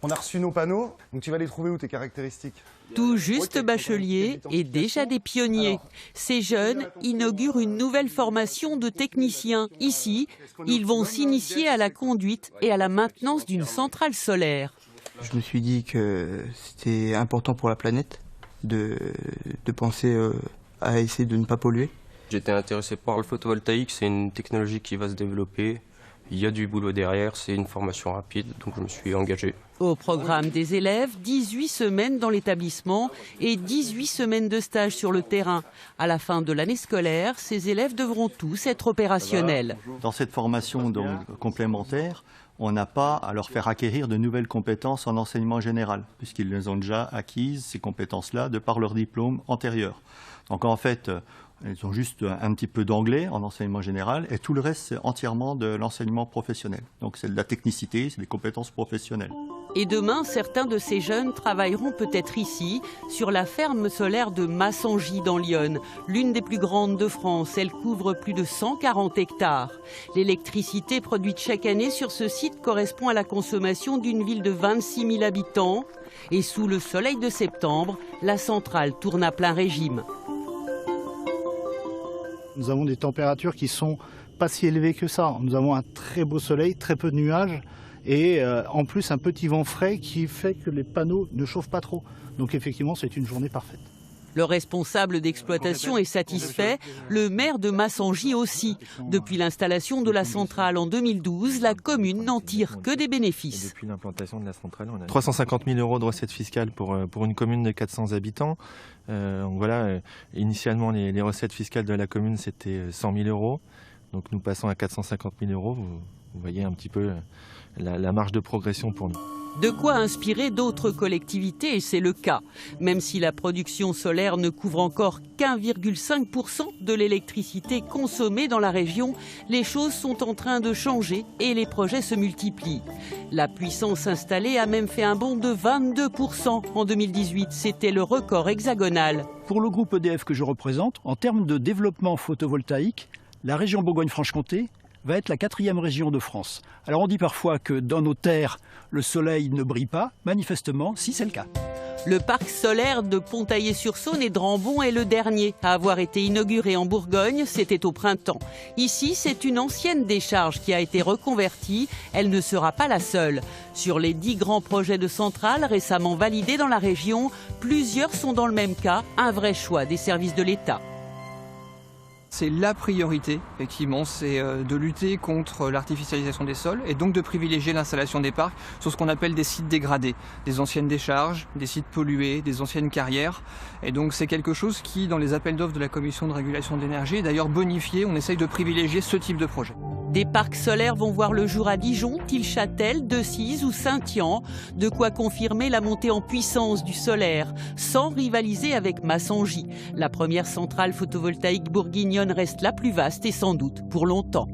On a reçu nos panneaux, donc tu vas les trouver où tes caractéristiques? Tout juste bachelier et déjà des pionniers. Ces jeunes inaugurent une nouvelle formation de techniciens. Ici, ils vont s'initier à la conduite et à la maintenance d'une centrale solaire. Je me suis dit que c'était important pour la planète de penser à essayer de ne pas polluer. J'étais intéressé par le photovoltaïque, c'est une technologie qui va se développer. Il y a du boulot derrière, c'est une formation rapide, donc je me suis engagé. Au programme des élèves, 18 semaines dans l'établissement et 18 semaines de stage sur le terrain. À la fin de l'année scolaire, ces élèves devront tous être opérationnels. Dans cette formation donc, complémentaire, on n'a pas à leur faire acquérir de nouvelles compétences en enseignement général, puisqu'ils les ont déjà acquises, ces compétences-là, de par leur diplôme antérieur. Donc en fait, ils ont juste un petit peu d'anglais en enseignement général et tout le reste, c'est entièrement de l'enseignement professionnel. Donc c'est de la technicité, c'est des compétences professionnelles. Et demain, certains de ces jeunes travailleront peut-être ici, sur la ferme solaire de Massangy dans l'Yonne, l'une des plus grandes de France. Elle couvre plus de 140 hectares. L'électricité produite chaque année sur ce site correspond à la consommation d'une ville de 26 000 habitants. Et sous le soleil de septembre, la centrale tourne à plein régime. Nous avons des températures qui sont pas si élevées que ça. Nous avons un très beau soleil, très peu de nuages et en plus un petit vent frais qui fait que les panneaux ne chauffent pas trop. Donc effectivement, c'est une journée parfaite. Le responsable d'exploitation est satisfait, le maire de Massangy aussi. Depuis l'installation de la centrale en 2012, la commune n'en tire que des bénéfices. Depuis l'implantation de la centrale, on a 350 000 € de recettes fiscales pour une commune de 400 habitants. Donc voilà, initialement, les recettes fiscales de la commune, c'était 100 000 €. Donc nous passons à 450 000 €. Vous voyez un petit peu la marge de progression pour nous. De quoi inspirer d'autres collectivités, et c'est le cas. Même si la production solaire ne couvre encore qu'1,5% de l'électricité consommée dans la région, les choses sont en train de changer et les projets se multiplient. La puissance installée a même fait un bond de 22% en 2018. C'était le record hexagonal. Pour le groupe EDF que je représente, en termes de développement photovoltaïque, la région Bourgogne-Franche-Comté va être la 4e région de France. Alors on dit parfois que dans nos terres, le soleil ne brille pas. Manifestement, si c'est le cas. Le parc solaire de Pontaillé-sur-Saône et Drambon est le dernier à avoir été inauguré en Bourgogne, c'était au printemps. Ici, c'est une ancienne décharge qui a été reconvertie. Elle ne sera pas la seule. Sur les 10 grands projets de centrales récemment validés dans la région, plusieurs sont dans le même cas, un vrai choix des services de l'État. C'est la priorité, effectivement, c'est de lutter contre l'artificialisation des sols et donc de privilégier l'installation des parcs sur ce qu'on appelle des sites dégradés, des anciennes décharges, des sites pollués, des anciennes carrières. Et donc c'est quelque chose qui, dans les appels d'offres de la Commission de régulation de l'énergie, est d'ailleurs bonifié. On essaye de privilégier ce type de projet. Des parcs solaires vont voir le jour à Dijon, Tilchâtel, Decize ou Saint-Yan. De quoi confirmer la montée en puissance du solaire, sans rivaliser avec Massangy. La première centrale photovoltaïque bourguignonne reste la plus vaste et sans doute pour longtemps.